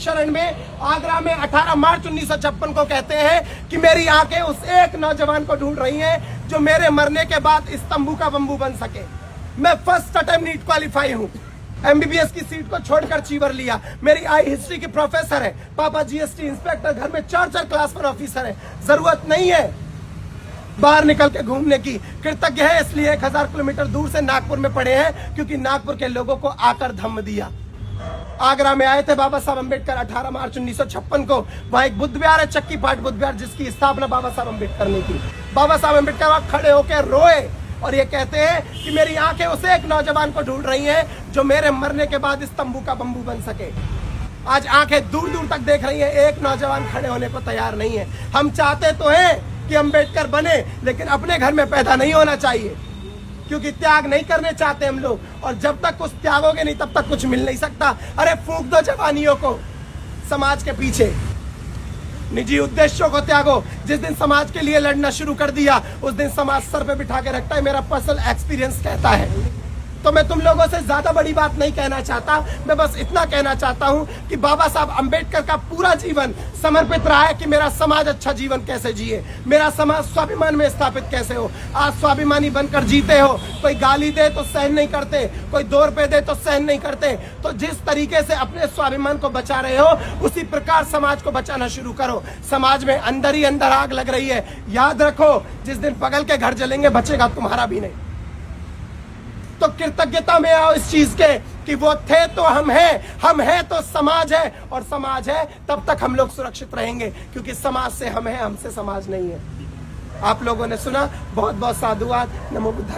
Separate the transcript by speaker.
Speaker 1: शरण में आगरा में 18 मार्च 1956 को कहते हैं कि मेरी आंखें उस एक नौजवान को ढूंढ रही हैं जो मेरे मरने के बाद इस तंबू का बंबू बन सके। मैं फर्स्ट अटेम्प्ट नीट क्वालिफाई हूं, एमबीबीएस की सीट को छोड़कर चीवर लिया। मेरी आई हिस्ट्री की प्रोफेसर है, पापा जीएसटी इंस्पेक्टर, घर में 4 क्लास 1 ऑफिसर है। जरूरत नहीं है बाहर निकल के घूमने की। कृतज्ञ है इसलिए 1000 किलोमीटर दूर से नागपुर में पड़े हैं क्योंकि नागपुर के लोगों को आकर धम्म दिया। आगरा में आए थे बाबा साहब अम्बेडकर 18 मार्च 1956 को। वहां एक बुद्ध विहार है, चक्की पाट बुद्ध विहार, जिसकी स्थापना बाबा साहब अम्बेडकर ने की। बाबा साहब अम्बेडकर वहां खड़े होकर रोए और ये कहते हैं कि मेरी आंखें उस एक नौजवान को ढूंढ रही हैं जो मेरे मरने के बाद इस तंबू का बंबू बन सके। आज आंखें दूर दूर तक देख रही हैं, एक नौजवान खड़े होने को तैयार नहीं है। हम चाहते तो हैं कि अम्बेडकर बने, लेकिन अपने घर में पैदा नहीं होना चाहिए क्योंकि त्याग नहीं करने चाहते हम लोग, और जब तक कुछ त्यागोगे नहीं तब तक कुछ मिल नहीं सकता। अरे फूंक दो जवानियों को समाज के पीछे, निजी उद्देश्यों को त्यागो। जिस दिन समाज के लिए लड़ना शुरू कर दिया उस दिन समाज सर पे बिठा के रखता है, मेरा पर्सनल एक्सपीरियंस कहता है। तो मैं तुम लोगों से ज्यादा बड़ी बात नहीं कहना चाहता, मैं बस इतना कहना चाहता हूं कि बाबा साहब अम्बेडकर का पूरा जीवन समर्पित रहा है कि मेरा समाज अच्छा जीवन कैसे जिए, मेरा समाज स्वाभिमान में स्थापित कैसे हो। आज स्वाभिमानी बनकर जीते हो, कोई गाली दे तो सहन नहीं करते, कोई 2 रुपए दे तो सहन नहीं करते। तो जिस तरीके से अपने स्वाभिमान को बचा रहे हो उसी प्रकार समाज को बचाना शुरू करो। समाज में अंदर ही अंदर आग लग रही है, याद रखो जिस दिन बगल के घर जलेंगे बचेगा तुम्हारा भी नहीं। तो कृतज्ञता में आओ इस चीज के कि वो थे तो हम हैं तो समाज है, और समाज है तब तक हम लोग सुरक्षित रहेंगे क्योंकि समाज से हम हैं, हमसे समाज नहीं है। आप लोगों ने सुना, बहुत बहुत साधुवाद। नमो बुद्धाय।